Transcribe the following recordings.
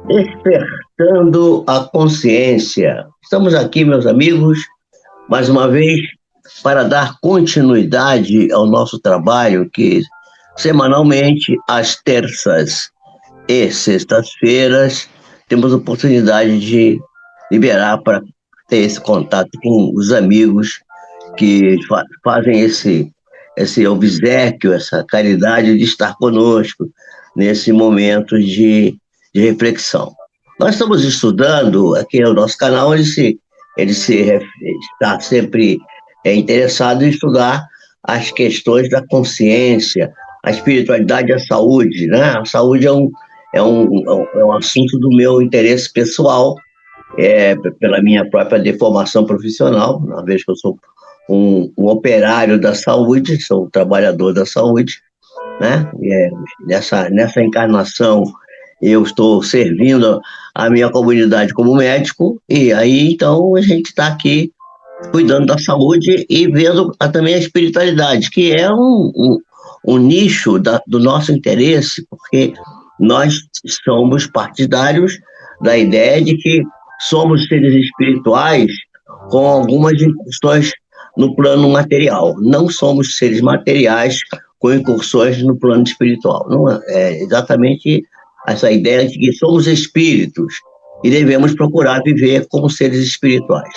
Despertando a consciência. Estamos aqui, meus amigos, mais uma vez, para dar continuidade ao nosso trabalho, que semanalmente, às terças e sextas-feiras, temos oportunidade de liberar para ter esse contato com os amigos que fazem esse obséquio, essa caridade de estar conosco nesse momento de reflexão. Nós estamos estudando, aqui no nosso canal, está sempre interessado em estudar as questões da consciência, a espiritualidade e a saúde, né? A saúde é um assunto do meu interesse pessoal, pela minha própria deformação profissional, uma vez que eu sou um operário da saúde, sou um trabalhador da saúde, né? Nessa encarnação eu estou servindo a minha comunidade como médico, e aí então a gente está aqui cuidando da saúde e vendo também a espiritualidade, que é um nicho do nosso interesse, porque nós somos partidários da ideia de que somos seres espirituais com algumas incursões no plano material. Não somos seres materiais com incursões no plano espiritual. Não é exatamente essa ideia de que somos espíritos e devemos procurar viver como seres espirituais.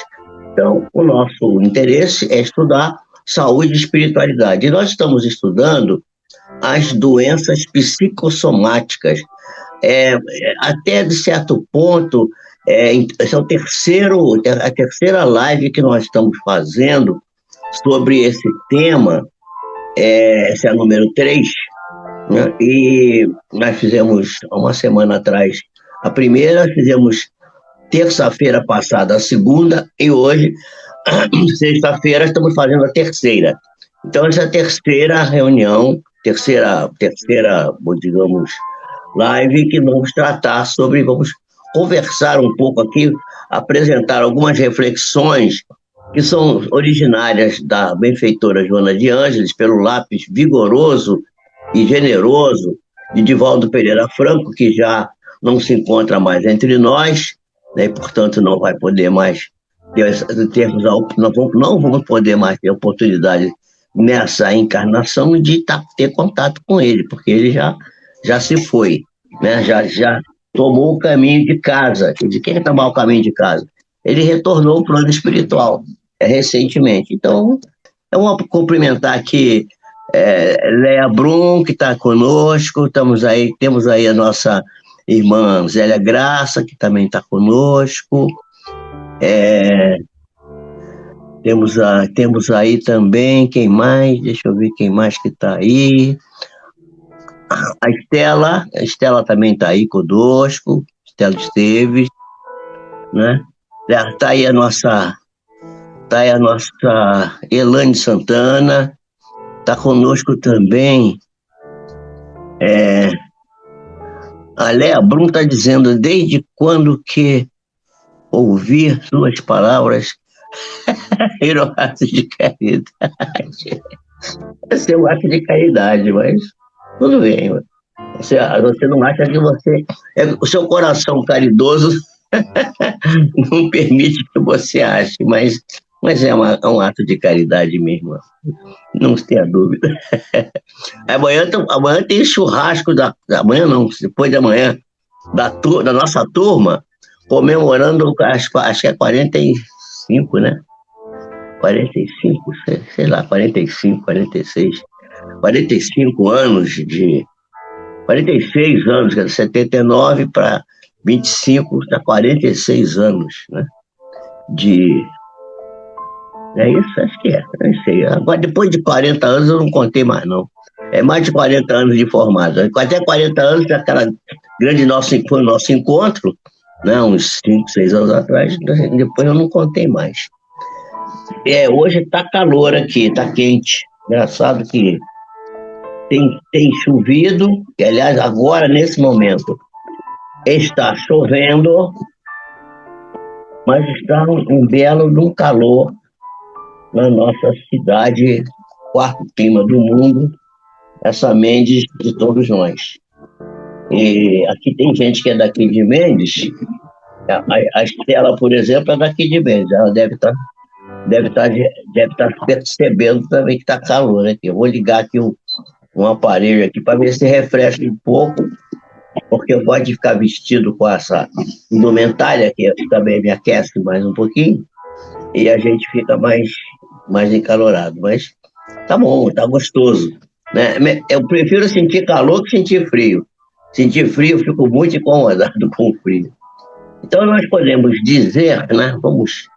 Então, o nosso interesse é estudar saúde e espiritualidade. E nós estamos estudando as doenças psicossomáticas. Até de certo ponto, esse é a terceira live que nós estamos fazendo sobre esse tema, esse é a número 3, né? E nós fizemos, há uma semana atrás, a primeira, fizemos terça-feira passada a segunda, e hoje, sexta-feira, estamos fazendo a terceira. Então, essa é a terceira reunião, terceira, digamos, live que vamos tratar sobre, vamos conversar um pouco aqui, apresentar algumas reflexões que são originárias da benfeitora Joana de Ângeles, pelo lápis vigoroso e generoso de Divaldo Pereira Franco, que já não se encontra mais entre nós, né, e, portanto, não vai poder mais não vamos poder mais ter oportunidade nessa encarnação de ter contato com ele, porque ele já se foi, né? Já tomou o caminho de casa. De quem tomar o caminho de casa? Ele retornou ao plano espiritual recentemente. Então, vamos cumprimentar aqui Léa Brum, que está conosco. Temos aí a nossa irmã Zélia Graça, que também está conosco. Temos aí também, quem mais? Deixa eu ver quem mais que está aí. A Estela também está aí conosco, Estela Esteves, né? Está aí a nossa Elane Santana, está conosco também. A Léa Brum está dizendo, desde quando que ouvir suas palavras era um ato de caridade. Esse é um ato de caridade, mas tudo bem. Você não acha que o seu coração caridoso não permite que você ache, mas é um ato de caridade mesmo, não tenha dúvida. Amanhã tem churrasco amanhã não, depois de amanhã, da nossa turma, comemorando, acho que é 45, né? 45, sei lá, 45, 46, 45 anos 46 anos, que é 79 para 25, dá 46 anos, né? É isso? Acho que não sei. Agora, depois de 40 anos, eu não contei mais, não. É mais de 40 anos de formado. Até 40 anos, aquela grande foi o nosso encontro, né? Uns 5, 6 anos atrás, depois eu não contei mais. Hoje está calor aqui, está quente. Engraçado que tem chovido, que aliás agora nesse momento está chovendo, mas está um belo de um calor na nossa cidade, quarto clima do mundo, essa Mendes de todos nós. E aqui tem gente que é daqui de Mendes, a Estela, por exemplo, é daqui de Mendes, ela deve tá, deve tá percebendo também que está calor, né? Eu vou ligar aqui um aparelho aqui para ver se refresca um pouco, porque eu gosto de ficar vestido com essa indumentária, que também me aquece mais um pouquinho, e a gente fica mais encalorado. Mas tá bom, tá gostoso. Né? Eu prefiro sentir calor que sentir frio. Sentir frio, eu fico muito incomodado com o frio. Então, nós podemos dizer, né? Vamos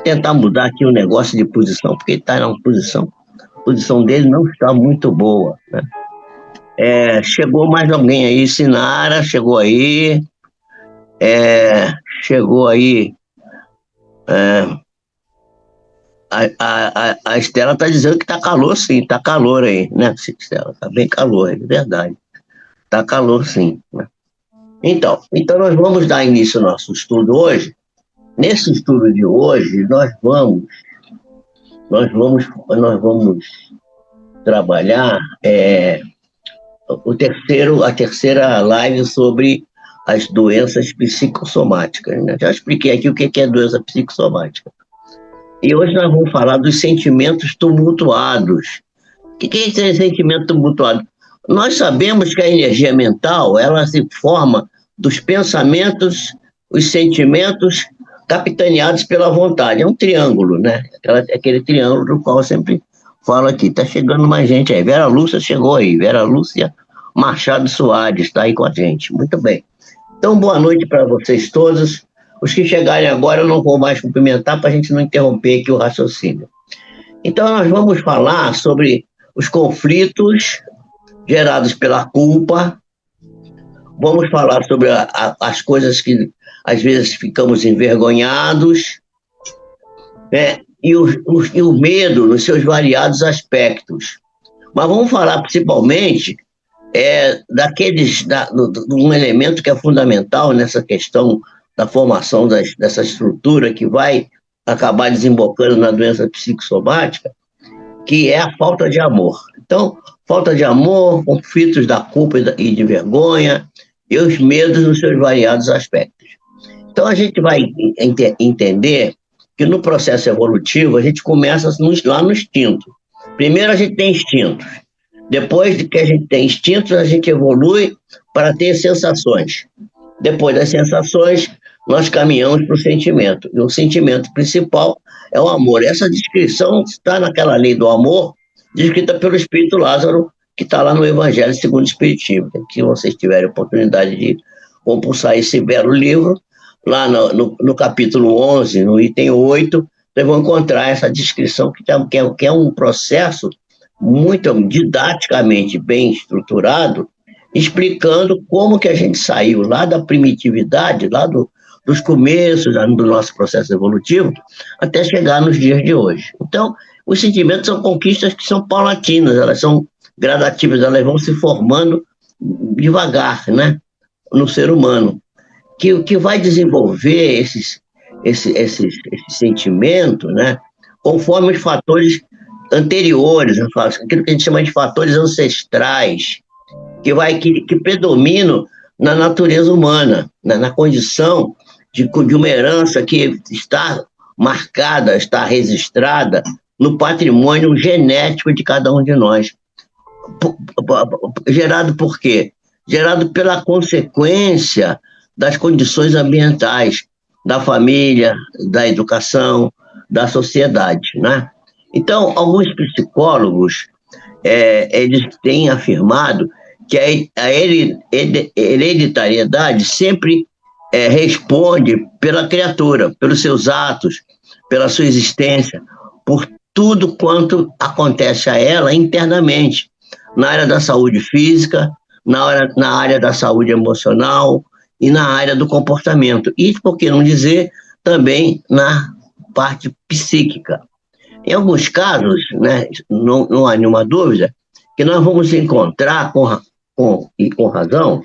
tentar mudar aqui o negócio de posição, porque ele está na posição, a posição dele não está muito boa. Né? Chegou mais alguém aí, Sinara, chegou aí, chegou aí. A Estela está dizendo que está calor, sim, está calor aí, né, Estela? Está bem calor, é verdade. Está calor, sim. Né? Então, nós vamos dar início ao nosso estudo hoje. Nesse estudo de hoje, nós vamos trabalhar a terceira live sobre as doenças psicossomáticas. Né? Já expliquei aqui o que é doença psicossomática. E hoje nós vamos falar dos sentimentos tumultuados. O que é esse sentimento tumultuado? Nós sabemos que a energia mental, ela se forma dos pensamentos, os sentimentos capitaneados pela vontade. É um triângulo, né? Aquele triângulo do qual eu sempre falo aqui. Está chegando mais gente aí. Vera Lúcia chegou aí. Vera Lúcia Machado Soares está aí com a gente. Muito bem. Então, boa noite para vocês todos. Os que chegarem agora eu não vou mais cumprimentar para a gente não interromper aqui o raciocínio. Então, nós vamos falar sobre os conflitos gerados pela culpa. Vamos falar sobre as coisas que às vezes ficamos envergonhados, né? E o medo nos seus variados aspectos. Mas vamos falar principalmente de um elemento que é fundamental nessa questão da formação dessa estrutura que vai acabar desembocando na doença psicossomática, que é a falta de amor. Então, falta de amor, conflitos da culpa e de vergonha, e os medos nos seus variados aspectos. Então, a gente vai entender que no processo evolutivo, a gente começa lá no instinto. Primeiro, a gente tem instintos. Depois de que a gente tem instintos, a gente evolui para ter sensações. Depois das sensações, nós caminhamos para o sentimento. E o sentimento principal é o amor. Essa descrição está naquela lei do amor, descrita pelo Espírito Lázaro, que está lá no Evangelho segundo o Espiritismo. Se vocês tiverem oportunidade de compulsar esse belo livro, lá no capítulo 11, no item 8, vocês vão encontrar essa descrição que é um processo muito didaticamente bem estruturado, explicando como que a gente saiu lá da primitividade, lá dos começos do nosso processo evolutivo, até chegar nos dias de hoje. Então, os sentimentos são conquistas que são paulatinas, elas são gradativas, elas vão se formando devagar, né, no ser humano, que vai desenvolver esse sentimento, né, conforme os fatores anteriores, aquilo que a gente chama de fatores ancestrais, que predominam na natureza humana, na condição de uma herança que está marcada, está registrada no patrimônio genético de cada um de nós. Gerado por quê? Gerado pela consequência das condições ambientais, da família, da educação, da sociedade, né? Então, alguns psicólogos eles têm afirmado que a hereditariedade sempre responde pela criatura, pelos seus atos, pela sua existência, por tudo quanto acontece a ela internamente, na área da saúde física, na área da saúde emocional e na área do comportamento. E, por que não dizer, também na parte psíquica. Em alguns casos, né, não há nenhuma dúvida, que nós vamos encontrar, e com razão,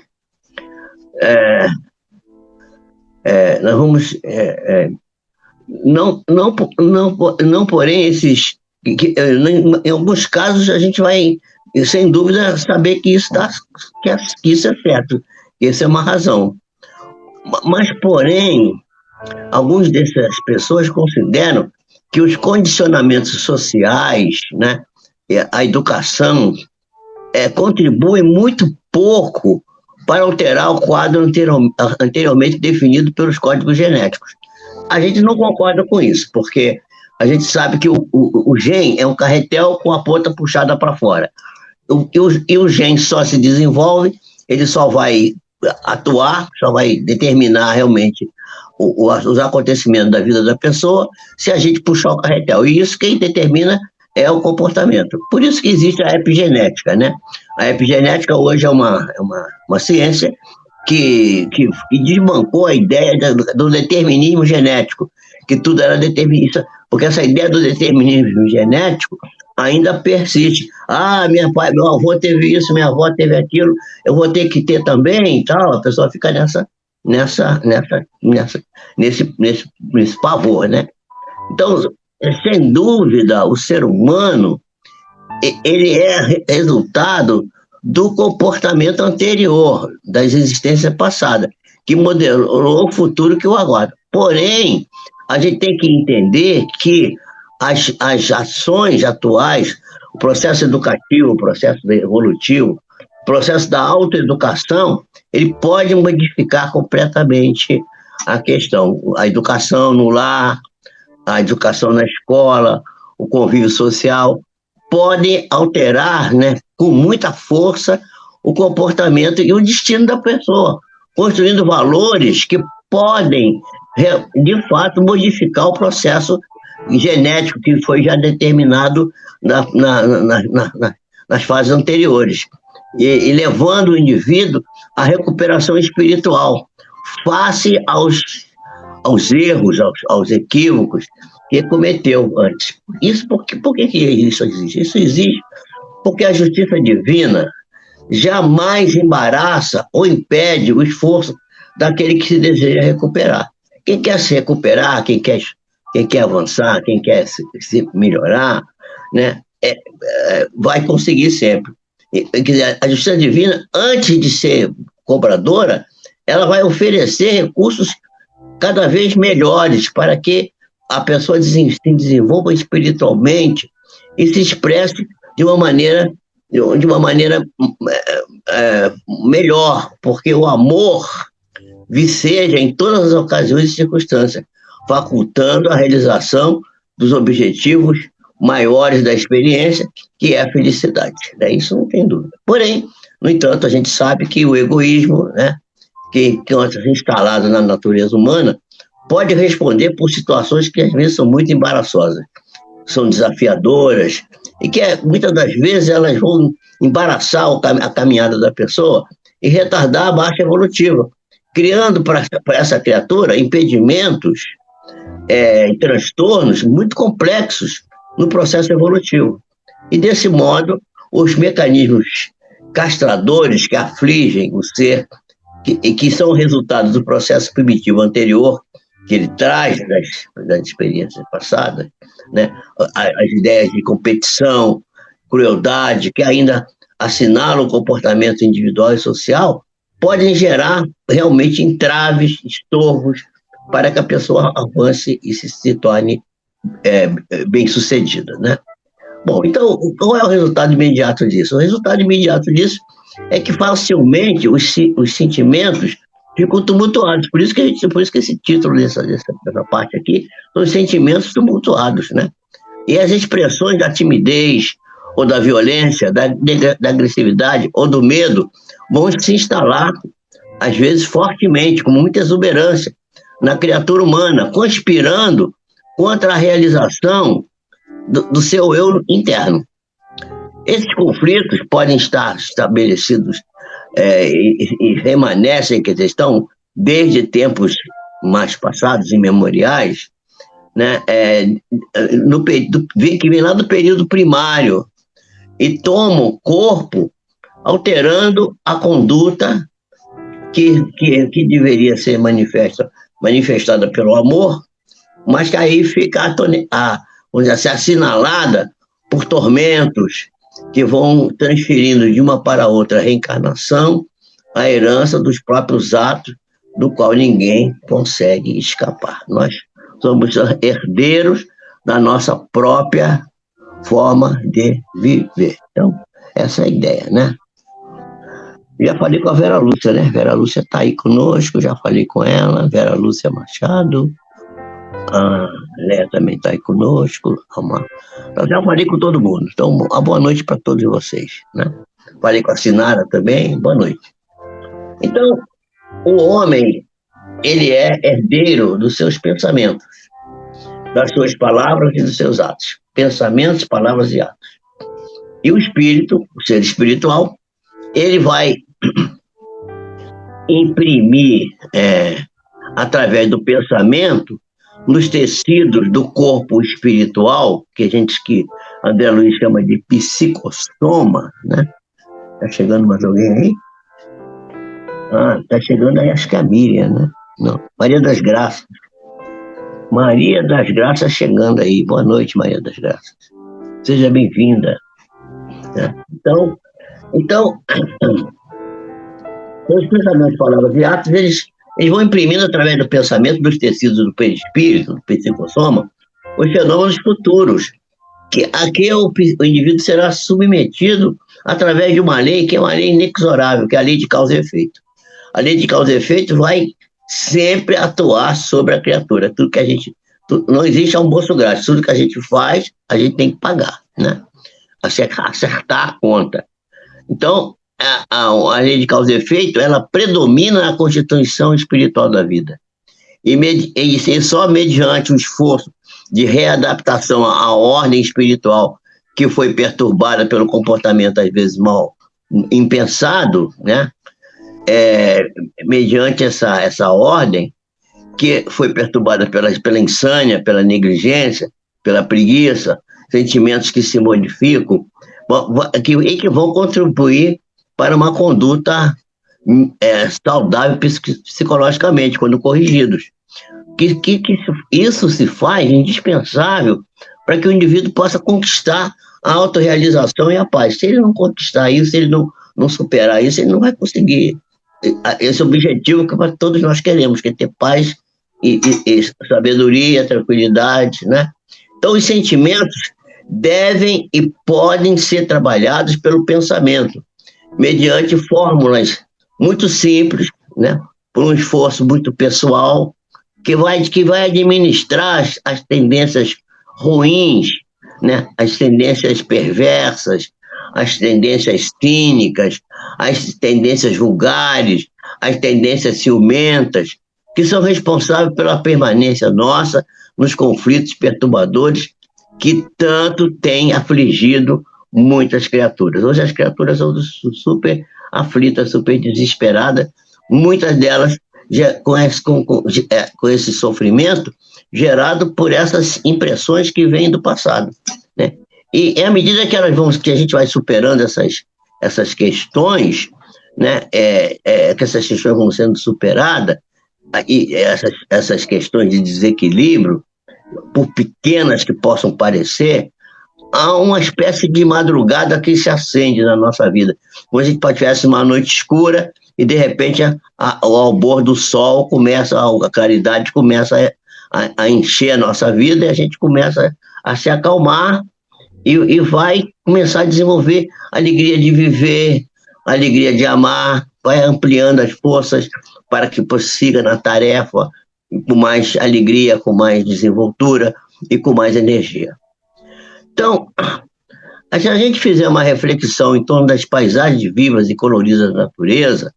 nós vamos, não porém em alguns casos a gente vai, sem dúvida, saber que isso é certo, Essa é uma razão. Mas, porém, algumas dessas pessoas consideram que os condicionamentos sociais, né, a educação, contribuem muito pouco para alterar o quadro anteriormente definido pelos códigos genéticos. A gente não concorda com isso, porque a gente sabe que o gene é um carretel com a ponta puxada para fora. E o gene só se desenvolve, ele só vai atuar, só vai determinar realmente os acontecimentos da vida da pessoa se a gente puxar o carretel. E isso quem determina é o comportamento. Por isso que existe a epigenética, né? A epigenética hoje é uma ciência que desbancou a ideia do determinismo genético, que tudo era determinista, porque essa ideia do determinismo genético ainda persiste. Ah, meu avô teve isso, minha avó teve aquilo, eu vou ter que ter também e tal. A pessoa fica nesse pavor, né? Então, sem dúvida, o ser humano ele é resultado do comportamento anterior, das existências passadas, que modelou o futuro que o aguarda. Porém, a gente tem que entender que as ações atuais, o processo educativo, o processo evolutivo, o processo da autoeducação, ele pode modificar completamente a questão. A educação no lar, a educação na escola, o convívio social, podem alterar, né, com muita força o comportamento e o destino da pessoa, construindo valores que podem, de fato, modificar o processo genético que foi já determinado nas fases anteriores, e levando o indivíduo à recuperação espiritual, face aos erros, aos equívocos que cometeu antes. Isso por que isso existe? Isso existe porque a justiça divina jamais embaraça ou impede o esforço daquele que se deseja recuperar. Quem quer se recuperar, quem quer avançar, quem quer se melhorar, né, vai conseguir sempre. A justiça divina, antes de ser cobradora, ela vai oferecer recursos cada vez melhores para que a pessoa se desenvolva espiritualmente e se expresse de uma maneira melhor, porque o amor viceja em todas as ocasiões e circunstâncias, facultando a realização dos objetivos maiores da experiência, que é a felicidade. Isso não tem dúvida. Porém, no entanto, a gente sabe que o egoísmo, né, que é instalado na natureza humana, pode responder por situações que às vezes são muito embaraçosas, são desafiadoras, e que muitas das vezes elas vão embaraçar a caminhada da pessoa e retardar a marcha evolutiva, criando para essa criatura impedimentos e transtornos muito complexos no processo evolutivo. E, desse modo, os mecanismos castradores que afligem o ser, que são resultados do processo primitivo anterior, que ele traz das experiências passadas, né? As ideias de competição, crueldade, que ainda assinalam o comportamento individual e social, podem gerar realmente entraves, estorvos, para que a pessoa avance e se torne bem-sucedida, né? Bom, então, qual é o resultado imediato disso? O resultado imediato disso é que facilmente os sentimentos ficam tumultuados. Por isso que esse título dessa parte aqui são os sentimentos tumultuados, né? E as expressões da timidez, ou da violência, da agressividade, ou do medo, vão se instalar, às vezes fortemente, com muita exuberância, na criatura humana, conspirando contra a realização do seu eu interno. Esses conflitos podem estar estabelecidos e remanescem, quer dizer, estão desde tempos mais passados, imemoriais, né, que vem lá do período primário e tomam corpo, alterando a conduta que deveria ser manifestada pelo amor, mas que aí fica vamos dizer assim, assinalada por tormentos que vão transferindo de uma para outra reencarnação a herança dos próprios atos, do qual ninguém consegue escapar. Nós somos herdeiros da nossa própria forma de viver. Então, essa é a ideia, né? Já falei com a Vera Lúcia, né? Vera Lúcia está aí conosco, já falei com ela, Vera Lúcia Machado, a Léa também está aí conosco. Eu já falei com todo mundo. Então, uma boa noite para todos vocês, né? Falei com a Sinara também, boa noite. Então, o homem, ele é herdeiro dos seus pensamentos, das suas palavras e dos seus atos. Pensamentos, palavras e atos. E o espírito, o ser espiritual, ele vai imprimir, através do pensamento, nos tecidos do corpo espiritual, que André Luiz chama de psicossoma, né? Tá chegando mais alguém aí? Tá chegando aí, acho que é a Miriam, né? Não, Maria das Graças. Maria das Graças chegando aí. Boa noite, Maria das Graças. Seja bem-vinda. Né? Então, os pensamentos, palavras e atos, eles vão imprimindo através do pensamento, dos tecidos do perispírito, do psicossoma, os fenômenos futuros, que aqui o indivíduo será submetido através de uma lei, que é uma lei inexorável, que é a lei de causa e efeito. A lei de causa e efeito vai sempre atuar sobre a criatura. Tudo que não existe almoço grátis. Tudo que a gente faz, a gente tem que pagar, né? Acertar a conta. Então, a lei de causa e efeito, ela predomina na constituição espiritual da vida. E só mediante o esforço de readaptação à ordem espiritual, que foi perturbada pelo comportamento, às vezes, mal impensado, né? Mediante essa ordem, que foi perturbada pela insânia, pela negligência, pela preguiça, sentimentos que se modificam, e que vão contribuir para uma conduta saudável psicologicamente, quando corrigidos. Isso se faz indispensável para que o indivíduo possa conquistar a autorrealização e a paz. Se ele não conquistar isso, se ele não superar isso, ele não vai conseguir esse objetivo que todos nós queremos, que é ter paz e sabedoria, tranquilidade, né? Então, os sentimentos devem e podem ser trabalhados pelo pensamento, mediante fórmulas muito simples, né? Por um esforço muito pessoal, que vai administrar as tendências ruins, né? As tendências perversas, as tendências cínicas, as tendências vulgares, as tendências ciumentas, que são responsáveis pela permanência nossa nos conflitos perturbadores que tanto têm afligido muitas criaturas. Hoje as criaturas são super aflitas, super desesperadas, muitas delas com esse sofrimento gerado por essas impressões que vêm do passado, né? E à medida que que a gente vai superando essas questões, né, que essas questões vão sendo superadas, e essas questões de desequilíbrio, por pequenas que possam parecer, há uma espécie de madrugada que se acende na nossa vida. Como se a gente tivesse uma noite escura e, de repente, o albor do sol a claridade começa a encher a nossa vida e a gente começa a se acalmar e vai começar a desenvolver a alegria de viver, a alegria de amar, vai ampliando as forças para que prossiga na tarefa com mais alegria, com mais desenvoltura e com mais energia. Então, se a gente fizer uma reflexão em torno das paisagens vivas e coloridas da natureza,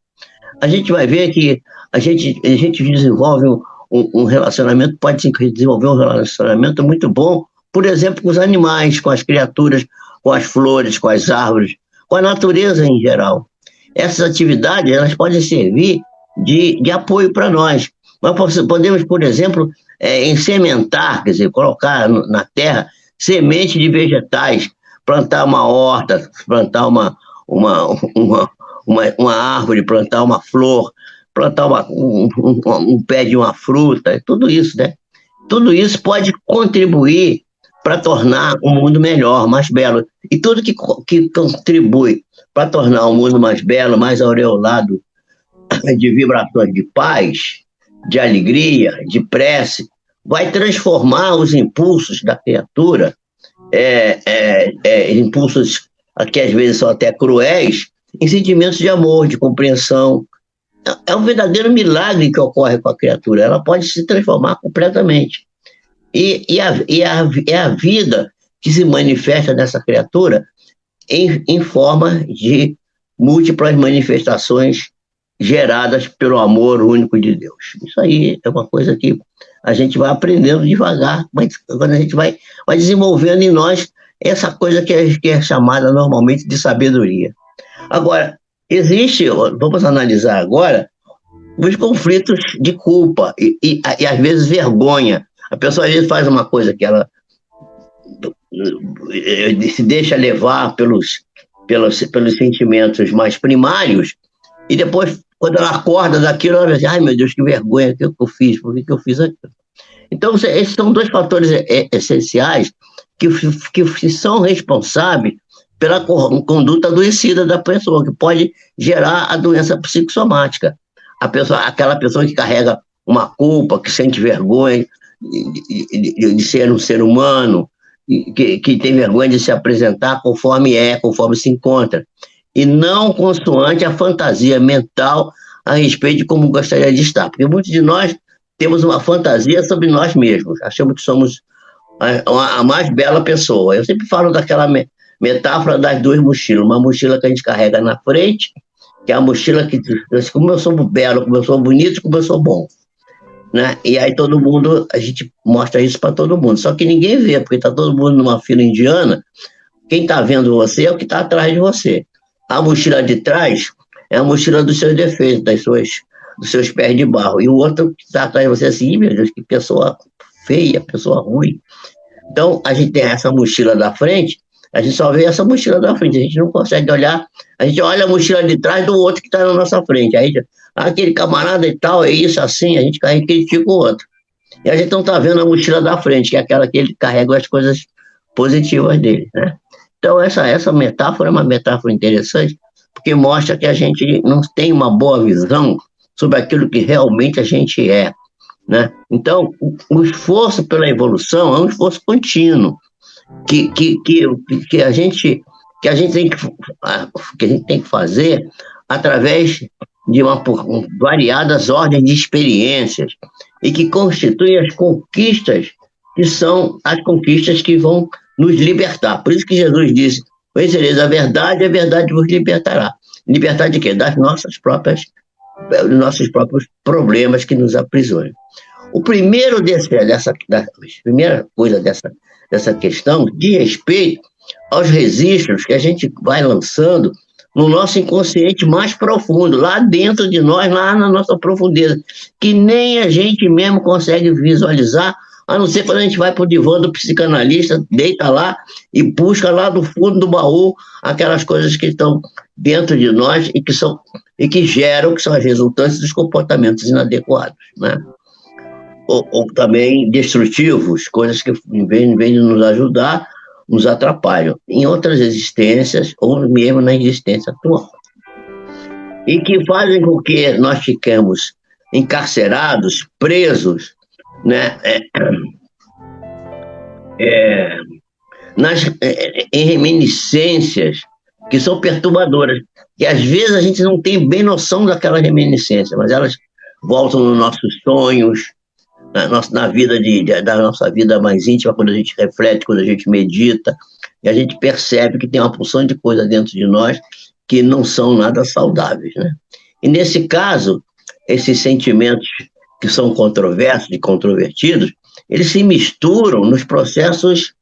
a gente vai ver que a gente desenvolve um relacionamento, pode desenvolver um relacionamento muito bom, por exemplo, com os animais, com as criaturas, com as flores, com as árvores, com a natureza em geral. Essas atividades, elas podem servir de apoio para nós. Nós podemos, por exemplo, sementar, quer dizer, colocar na terra semente de vegetais, plantar uma horta, plantar uma árvore, plantar uma flor, plantar um pé de uma fruta, tudo isso, né? Tudo isso pode contribuir para tornar o mundo melhor, mais belo. E tudo que contribui para tornar o mundo mais belo, mais aureolado de vibrações de paz, de alegria, de prece, vai transformar os impulsos da criatura, impulsos que às vezes são até cruéis, em sentimentos de amor, de compreensão. É um verdadeiro milagre que ocorre com a criatura. Ela pode se transformar completamente. É a vida que se manifesta nessa criatura em forma de múltiplas manifestações geradas pelo amor único de Deus. Isso aí é uma coisa que a gente vai aprendendo devagar, mas quando a gente vai desenvolvendo em nós essa coisa que é chamada normalmente de sabedoria. Agora, vamos analisar agora, os conflitos de culpa e às vezes vergonha. A pessoa às vezes faz uma coisa que ela se deixa levar pelos sentimentos mais primários, e depois, quando ela acorda daquilo, ela diz, ai meu Deus, que vergonha que eu fiz, por que eu fiz aquilo? Então, esses são dois fatores essenciais que são responsáveis pela conduta adoecida da pessoa, que pode gerar a doença psicossomática. Aquela pessoa que carrega uma culpa, que sente vergonha de ser um ser humano, que tem vergonha de se apresentar conforme se encontra, e não consoante a fantasia mental a respeito de como gostaria de estar. Porque muitos de nós temos uma fantasia sobre nós mesmos, achamos que somos a mais bela pessoa. Eu sempre falo daquela metáfora das duas mochilas, uma mochila que a gente carrega na frente, que é a mochila que diz como eu sou belo, como eu sou bonito, como eu sou bom. Né? E aí a gente mostra isso para todo mundo, só que ninguém vê, porque está todo mundo numa fila indiana, quem está vendo você é o que está atrás de você. A mochila de trás é a mochila dos seus defeitos, dos seus pés de barro, e o outro que está atrás de você assim, meu Deus, que pessoa feia, pessoa ruim. Então, a gente tem essa mochila da frente, a gente só vê essa mochila da frente, a gente não consegue olhar, a gente olha a mochila de trás do outro que está na nossa frente, aí aquele camarada e tal, é isso, assim, a gente critica o outro. E a gente não está vendo a mochila da frente, que é aquela que ele carrega as coisas positivas dele, né? Então, essa metáfora é uma metáfora interessante, porque mostra que a gente não tem uma boa visão sobre aquilo que realmente a gente é, né? Então, o esforço pela evolução é um esforço contínuo, que a gente tem que fazer através de variadas ordens de experiências e que constituem as conquistas que são as conquistas que vão nos libertar. Por isso que Jesus disse, conhecereis a verdade vos libertará. Libertar de quê? Dos nossos próprios problemas que nos aprisionam. O primeiro primeira coisa dessa questão diz respeito aos registros que a gente vai lançando no nosso inconsciente mais profundo, lá dentro de nós, lá na nossa profundeza, que nem a gente mesmo consegue visualizar, a não ser quando a gente vai para o divã do psicanalista, deita lá e busca lá do fundo do baú aquelas coisas que estão dentro de nós e que são as resultantes dos comportamentos inadequados, né? Ou também destrutivos, coisas que, em vez de nos ajudar, nos atrapalham em outras existências ou mesmo na existência atual. E que fazem com que nós fiquemos encarcerados, presos, né, em reminiscências que são perturbadoras, que às vezes a gente não tem bem noção daquelas reminiscências, mas elas voltam nos nossos sonhos, na vida da nossa vida mais íntima, quando a gente reflete, quando a gente medita, e a gente percebe que tem uma porção de coisa dentro de nós que não são nada saudáveis, né? E nesse caso, esses sentimentos que são controversos e controvertidos, eles se misturam nos processos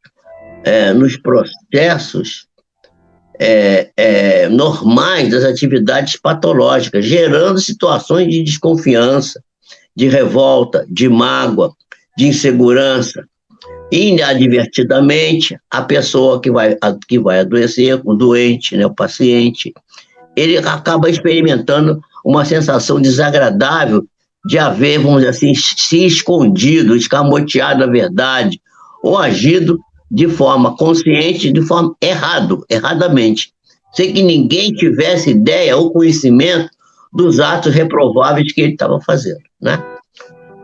normais das atividades patológicas, gerando situações de desconfiança, de revolta, de mágoa, de insegurança. E, inadvertidamente, a pessoa que vai adoecer, o doente, né, o paciente, ele acaba experimentando uma sensação desagradável de haver, vamos dizer assim, se escondido, escamoteado a verdade, ou agido de forma consciente, de forma erradamente, sem que ninguém tivesse ideia ou conhecimento dos atos reprováveis que ele estava fazendo, né?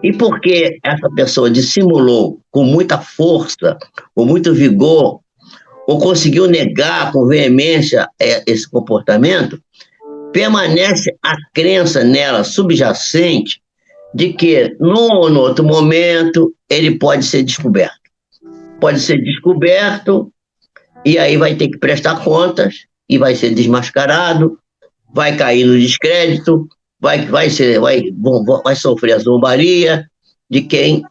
E porque essa pessoa dissimulou com muita força, com muito vigor, ou conseguiu negar com veemência esse comportamento, permanece a crença nela subjacente de que, num ou no outro momento, ele pode ser descoberto. Pode ser descoberto e aí vai ter que prestar contas e vai ser desmascarado, vai cair no descrédito, vai sofrer a zombaria de quem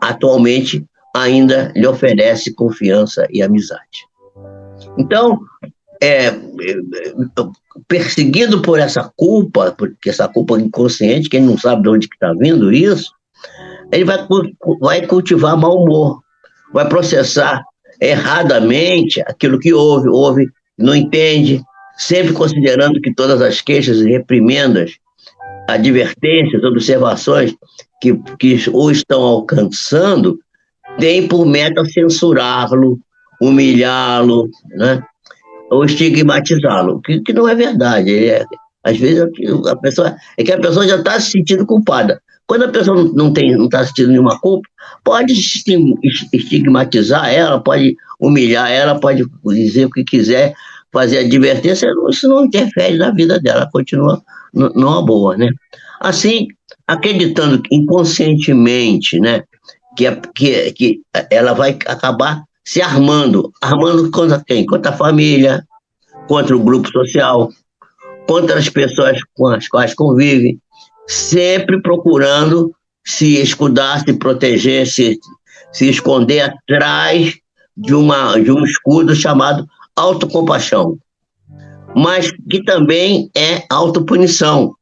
atualmente ainda lhe oferece confiança e amizade. Então, perseguido por essa culpa, porque essa culpa inconsciente, quem não sabe de onde está vindo isso, ele vai cultivar mau humor, vai processar erradamente aquilo que ouve, não entende, sempre considerando que todas as queixas e reprimendas, advertências, observações que o estão alcançando, têm por meta censurá-lo, humilhá-lo, né? Ou estigmatizá-lo, que não é verdade. Às vezes a pessoa já está se sentindo culpada. Quando a pessoa não está sentindo nenhuma culpa, pode estigmatizar ela, pode humilhar ela, pode dizer o que quiser, fazer advertência, isso não interfere na vida dela, ela continua numa boa, né? Assim, acreditando inconscientemente, né, que ela vai acabar se armando contra quem? Contra a família, contra o grupo social, contra as pessoas com as quais convive, sempre procurando se escudar, se proteger, se esconder atrás de um escudo chamado autocompaixão, mas que também é autopunição,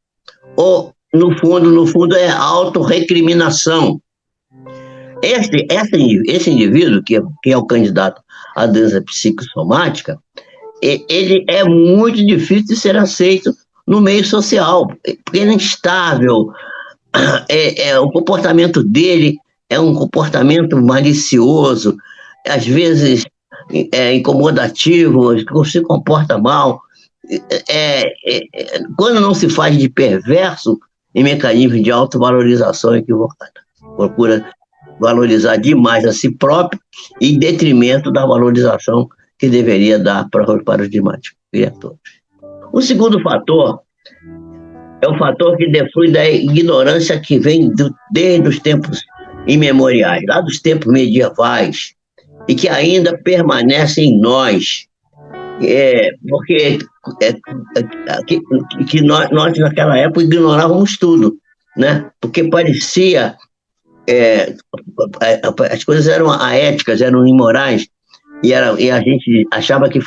ou, no fundo é autorrecriminação. Esse indivíduo, que é o candidato à doença psicossomática, ele é muito difícil de ser aceito no meio social, porque ele é instável, o comportamento dele é um comportamento malicioso, às vezes incomodativo, se comporta mal. Quando não se faz de perverso em mecanismo de autovalorização equivocada. Procura valorizar demais a si próprio em detrimento da valorização que deveria dar para os demais criaturas. O segundo fator é o fator que deflui da ignorância que vem desde os tempos imemoriais, lá dos tempos medievais, e que ainda permanece em nós, porque nós naquela época ignorávamos tudo, né? Porque parecia as coisas eram aéticas, eram imorais, e a gente achava que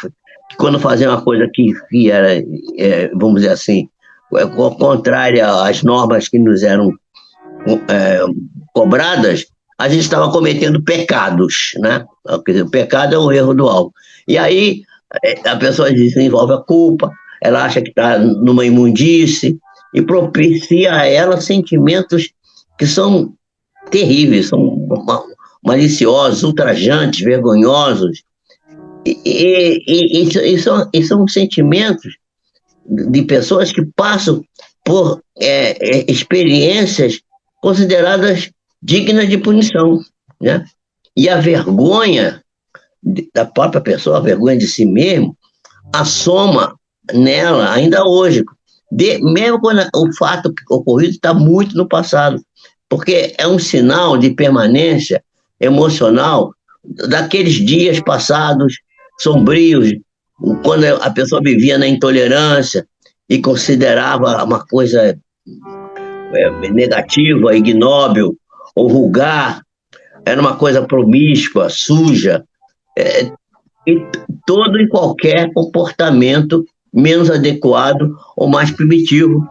quando fazia uma coisa que era, vamos dizer assim, contrária às normas que nos eram cobradas, a gente estava cometendo pecados, né? Quer dizer, o pecado é o erro do alvo. E aí a pessoa desenvolve a culpa, ela acha que está numa imundície e propicia a ela sentimentos que são terríveis, são maliciosos, ultrajantes, vergonhosos. E são sentimentos de pessoas que passam por experiências consideradas dignas de punição, né? E a vergonha da própria pessoa, a vergonha de si mesmo, assoma nela ainda hoje, mesmo quando o fato ocorrido está muito no passado, porque é um sinal de permanência emocional daqueles dias passados, sombrios, quando a pessoa vivia na intolerância e considerava uma coisa negativa, ignóbil ou vulgar, era uma coisa promíscua, suja, e todo e qualquer comportamento menos adequado ou mais primitivo,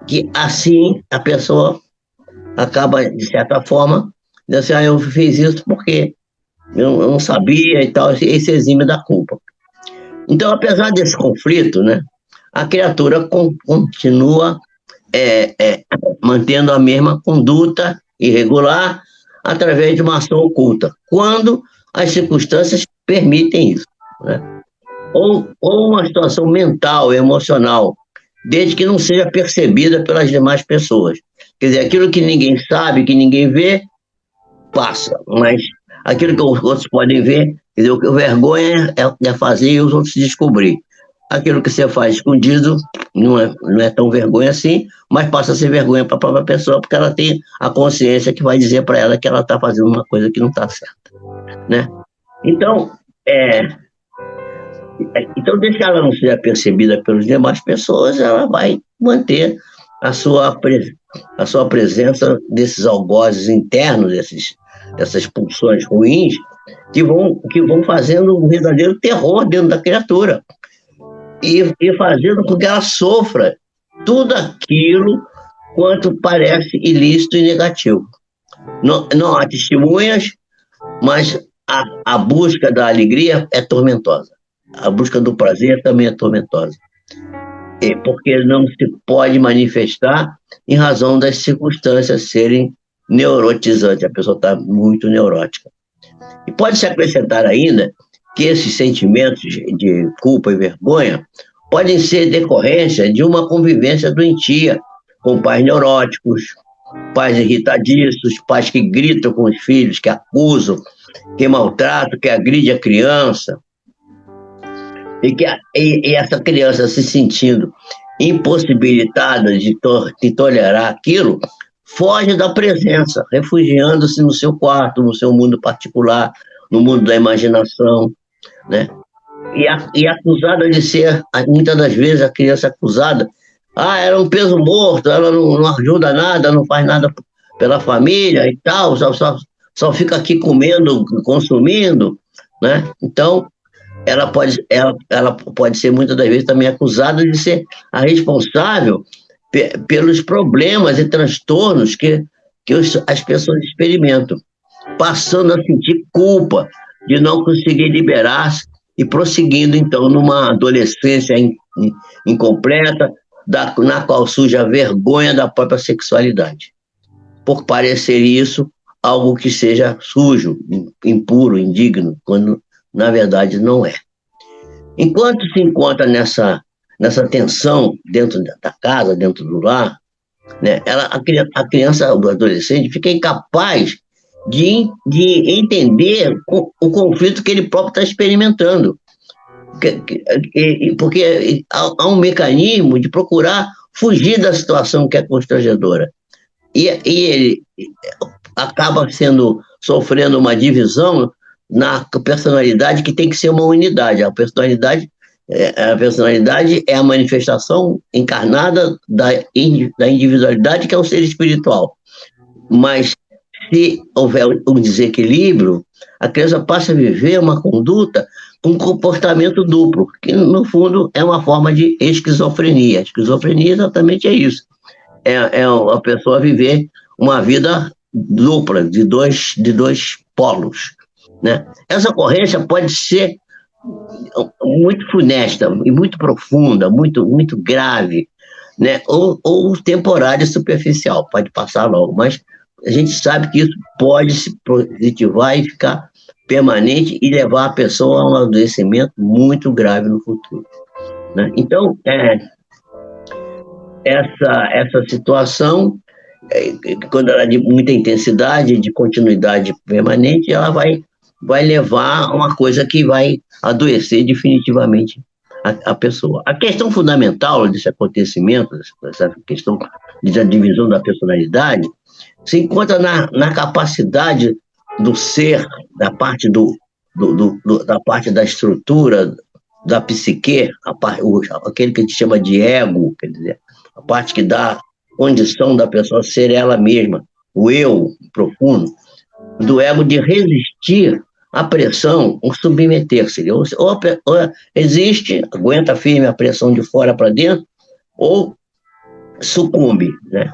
que assim a pessoa acaba, de certa forma, dizendo assim, eu fiz isso porque eu não sabia e tal, e se exime da culpa. Então, apesar desse conflito, né, a criatura continua mantendo a mesma conduta irregular através de uma ação oculta, quando as circunstâncias permitem isso, né? Ou uma situação mental, emocional, desde que não seja percebida pelas demais pessoas. Quer dizer, aquilo que ninguém sabe, que ninguém vê, passa, mas aquilo que os outros podem ver, quer dizer, o que vergonha é fazer e os outros descobrir. Aquilo que você faz escondido não é tão vergonha assim, mas passa a ser vergonha para a própria pessoa, porque ela tem a consciência que vai dizer para ela que ela está fazendo uma coisa que não está certa, né? Então, é, então, desde que ela não seja percebida pelas demais pessoas, ela vai manter a sua, a sua presença desses algozes internos, dessas pulsões ruins, que vão fazendo um verdadeiro terror dentro da criatura e fazendo com que ela sofra tudo aquilo quanto parece ilícito e negativo. Não há testemunhas, mas a busca da alegria é tormentosa. A busca do prazer também é tormentosa. Porque não se pode manifestar em razão das circunstâncias serem neurotizantes. A pessoa está muito neurótica. E pode-se acrescentar ainda que esses sentimentos de culpa e vergonha podem ser decorrência de uma convivência doentia com pais neuróticos, pais irritadiços, pais que gritam com os filhos, que acusam, que maltratam, que agridem a criança. E essa criança se sentindo impossibilitada de tolerar aquilo, foge da presença, refugiando-se no seu quarto, no seu mundo particular, no mundo da imaginação, né? E acusada de ser, muitas das vezes a criança acusada, era um peso morto, ela não ajuda nada, não faz nada pela família e tal, só fica aqui comendo, consumindo, né? Então, ela pode ser muitas das vezes também acusada de ser a responsável pelos problemas e transtornos que as pessoas experimentam, passando a sentir culpa de não conseguir liberar-se e prosseguindo, então, numa adolescência incompleta, na qual surge a vergonha da própria sexualidade, por parecer isso algo que seja sujo, impuro, indigno, quando na verdade não é. Enquanto se encontra nessa tensão dentro da casa, dentro do lar, né, a criança, o adolescente, fica incapaz de entender o conflito que ele próprio está experimentando. Porque há um mecanismo de procurar fugir da situação que é constrangedora. E ele acaba sofrendo uma divisão na personalidade que tem que ser uma unidade. A personalidade é a manifestação encarnada da individualidade, que é o ser espiritual. Mas se houver um desequilíbrio, a criança passa a viver uma conduta com comportamento duplo, que no fundo é uma forma de esquizofrenia. A esquizofrenia exatamente é isso. É a pessoa viver uma vida dupla, de dois polos, né? Essa ocorrência pode ser muito funesta e muito profunda, muito, muito grave, né? Ou temporária e superficial, pode passar logo, mas a gente sabe que isso pode se positivar e ficar permanente e levar a pessoa a um adoecimento muito grave no futuro, né? Então, essa situação, quando ela é de muita intensidade, de continuidade permanente, ela vai levar a uma coisa que vai adoecer definitivamente a pessoa. A questão fundamental desse acontecimento, essa questão da divisão da personalidade, se encontra na capacidade do ser, da parte da parte da estrutura, da psique, aquele que a gente chama de ego, quer dizer, a parte que dá condição da pessoa ser ela mesma, o eu profundo, do ego de resistir à pressão ou submeter-se. Ou existe, aguenta firme a pressão de fora para dentro, ou sucumbe, né?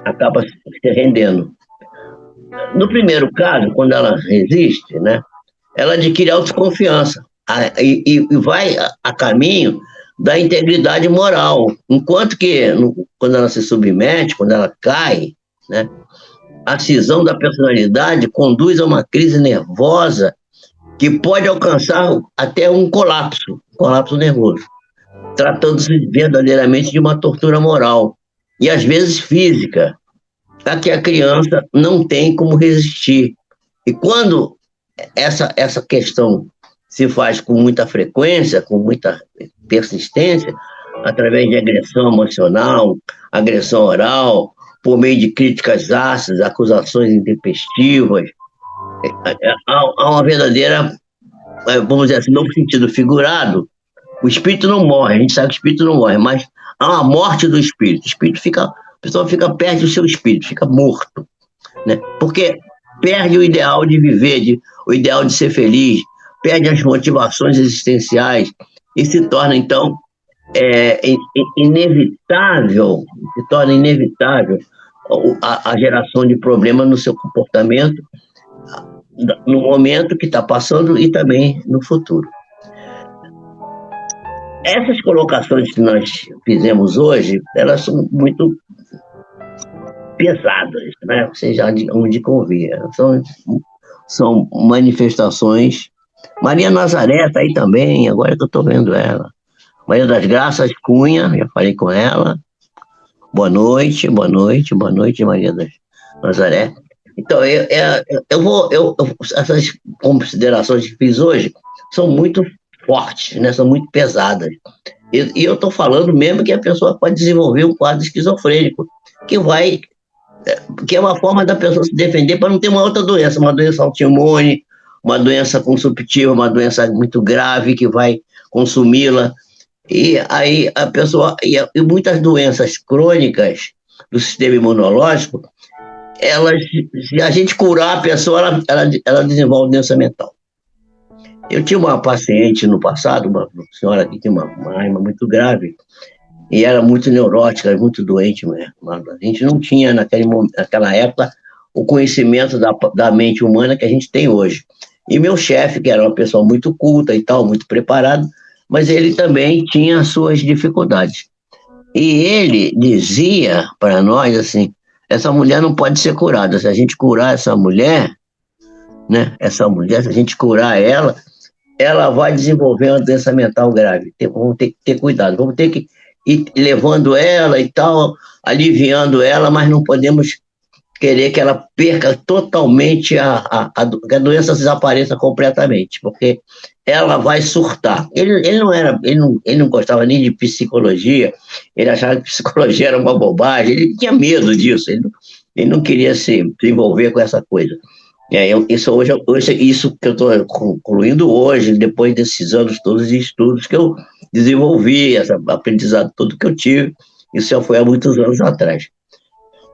Acaba se rendendo. No primeiro caso, quando ela resiste, né, ela adquire autoconfiança e vai a caminho da integridade moral. Enquanto que, quando ela se submete, quando ela cai, né, a cisão da personalidade conduz a uma crise nervosa que pode alcançar até um colapso nervoso. tratando-se verdadeiramente de uma tortura moral, e às vezes física, a que a criança não tem como resistir. E quando essa questão se faz com muita frequência, com muita persistência, através de agressão emocional, agressão oral, por meio de críticas ácidas, acusações intempestivas, há uma verdadeira, vamos dizer assim, no sentido figurado, o espírito não morre, a gente sabe que o espírito não morre, mas há uma morte do espírito. O espírito fica, a pessoa fica, perde o seu espírito, fica morto, né? Porque perde o ideal de viver, o ideal de ser feliz, perde as motivações existenciais e se torna, então, inevitável, se torna inevitável a geração de problemas no seu comportamento, no momento que está passando e também no futuro. Essas colocações que nós fizemos hoje, elas são muito pesadas, né? Vocês já hão de convir. São manifestações. Maria Nazaré está aí também, agora que eu estou vendo ela. Maria das Graças Cunha, já falei com ela. Boa noite, boa noite, boa noite, Maria das Nazaré. Então, essas considerações que fiz hoje são muito fortes, né? São muito pesadas. E eu estou falando mesmo que a pessoa pode desenvolver um quadro esquizofrênico, que é uma forma da pessoa se defender para não ter uma outra doença, uma doença autoimune, uma doença consumptiva, uma doença muito grave que vai consumi-la. E aí a pessoa, e muitas doenças crônicas do sistema imunológico, se a gente curar a pessoa, ela desenvolve doença mental. Eu tinha uma paciente no passado, uma senhora que tinha uma raiva muito grave, e era muito neurótica, muito doente mesmo. A gente não tinha, naquela época, o conhecimento da mente humana que a gente tem hoje. E meu chefe, que era uma pessoa muito culta e tal, muito preparado, mas ele também tinha suas dificuldades. E ele dizia para nós assim, essa mulher não pode ser curada. Se a gente curar essa mulher, né, se a gente curar ela vai desenvolver uma doença mental grave. Vamos ter que ter cuidado, vamos ter que ir levando ela e tal, aliviando ela, mas não podemos querer que ela perca totalmente, que a doença desapareça completamente, porque ela vai surtar. Ele não gostava nem de psicologia, ele achava que psicologia era uma bobagem, ele tinha medo disso, ele não queria se envolver com essa coisa. Isso que eu estou concluindo hoje, depois desses anos todos de estudos que eu desenvolvi, esse aprendizado todo que eu tive, isso já foi há muitos anos atrás.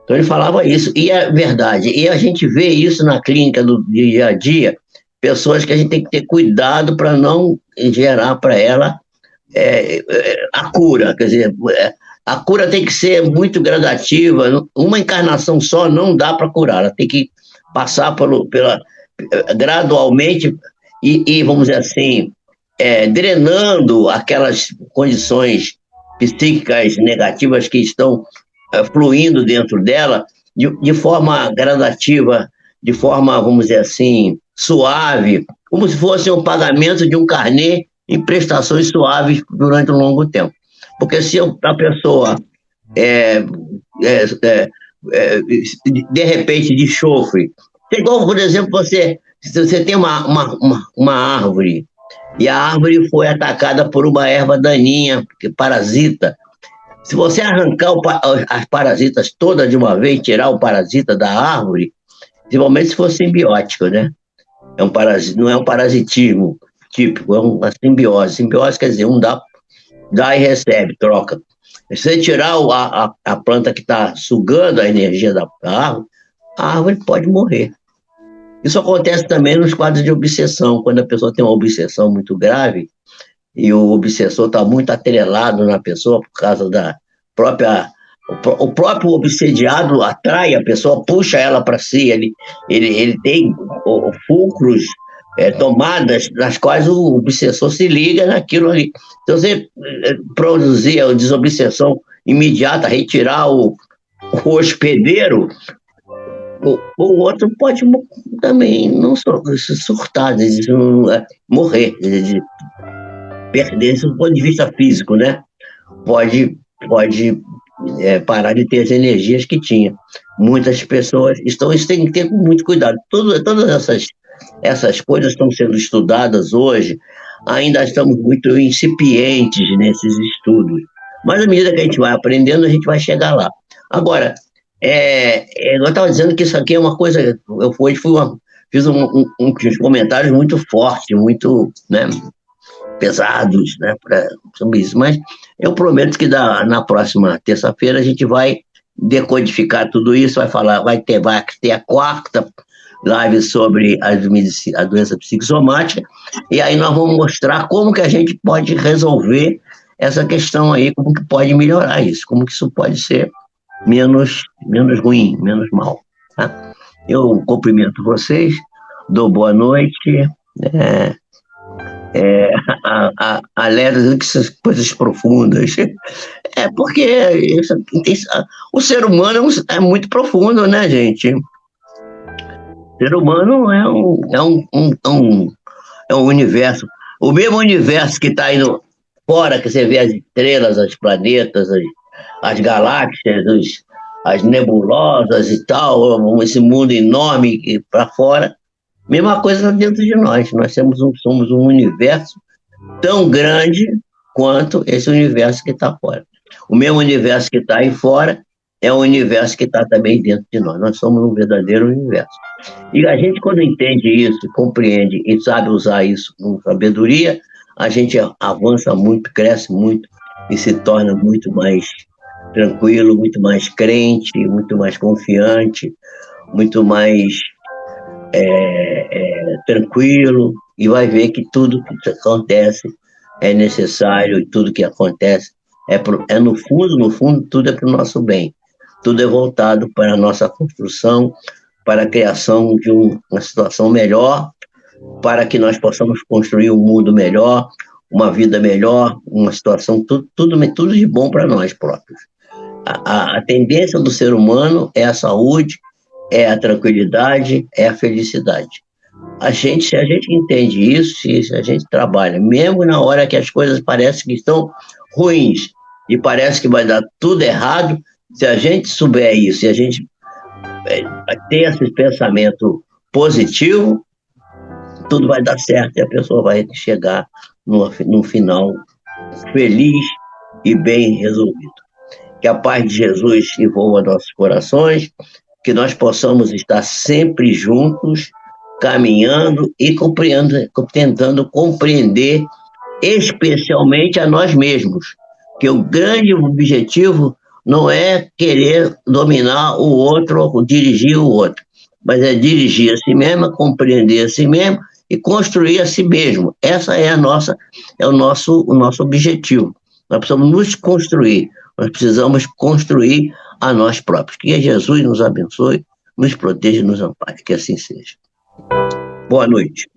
Então ele falava isso, e é verdade, e a gente vê isso na clínica do dia a dia, pessoas que a gente tem que ter cuidado para não gerar para ela a cura, quer dizer, a cura tem que ser muito gradativa, uma encarnação só não dá para curar, ela tem que passar gradualmente e, vamos dizer assim, drenando aquelas condições psíquicas negativas que estão fluindo dentro dela de forma gradativa, de forma, vamos dizer assim, suave, como se fosse um pagamento de um carnê em prestações suaves durante um longo tempo. Porque se a pessoa de repente de chofre, igual, por exemplo, você tem uma árvore e a árvore foi atacada por uma erva daninha que parasita. Se você arrancar as parasitas todas de uma vez, tirar o parasita da árvore, principalmente se for simbiótico, né? Não é um parasitismo típico, é uma simbiose. Simbiose quer dizer, um dá e recebe, troca. Se você tirar a planta que está sugando a energia da árvore, a árvore pode morrer. Isso acontece também nos quadros de obsessão, quando a pessoa tem uma obsessão muito grave e o obsessor está muito atrelado na pessoa por causa da própria... O próprio obsediado atrai a pessoa, puxa ela para si, ele tem fulcros, tomadas nas quais o obsessor se liga naquilo ali. Então, você produzir a desobsessão imediata, retirar o hospedeiro, o outro pode também não surtar, morrer, perder isso do ponto de vista físico, né? Pode parar de ter as energias que tinha. Muitas pessoas estão, isso tem que ter muito cuidado. Todas essas coisas estão sendo estudadas hoje, ainda estamos muito incipientes nesses estudos. Mas à medida que a gente vai aprendendo, a gente vai chegar lá. Agora, eu estava dizendo que isso aqui é uma coisa. Fiz uns comentários muito fortes, muito, né, pesados, né, sobre isso. Mas eu prometo que na próxima terça-feira a gente vai decodificar tudo isso, vai ter a quarta live sobre a doença psicossomática, e aí nós vamos mostrar como que a gente pode resolver essa questão aí, como que pode melhorar isso, como que isso pode ser menos ruim, menos mal. Tá? Eu cumprimento vocês, dou boa noite, alerta que essas coisas profundas. Porque o ser humano é muito profundo, né, gente? O ser humano é um universo. O mesmo universo que está indo fora, que você vê as estrelas, os planetas, as galáxias, as nebulosas e tal, esse mundo enorme para fora. Mesma coisa dentro de nós. Nós somos um universo tão grande quanto esse universo que está fora. O mesmo universo que está aí fora é o universo que está também dentro de nós. Nós somos um verdadeiro universo. E a gente, quando entende isso, compreende e sabe usar isso com sabedoria, a gente avança muito, cresce muito e se torna muito mais tranquilo, muito mais crente, muito mais confiante, muito mais tranquilo, e vai ver que tudo que acontece é necessário, e tudo que acontece no fundo, tudo é para o nosso bem. Tudo é voltado para a nossa construção, para a criação de uma situação melhor, para que nós possamos construir um mundo melhor, uma vida melhor, uma situação, tudo de bom para nós próprios. A tendência do ser humano é a saúde, é a tranquilidade, é a felicidade. Se a gente entende isso, se a gente trabalha, mesmo na hora que as coisas parecem que estão ruins e parece que vai dar tudo errado, se a gente souber isso, se a gente ter esse pensamento positivo, tudo vai dar certo e a pessoa vai chegar num final feliz e bem resolvido. Que a paz de Jesus envolva nossos corações, que nós possamos estar sempre juntos, caminhando e tentando compreender especialmente a nós mesmos, que o grande objetivo não é querer dominar o outro ou dirigir o outro, mas é dirigir a si mesmo, compreender a si mesmo e construir a si mesmo. Essa é o nosso objetivo. Nós precisamos nos construir, nós precisamos construir a nós próprios. Que Jesus nos abençoe, nos proteja e nos ampare. Que assim seja. Boa noite.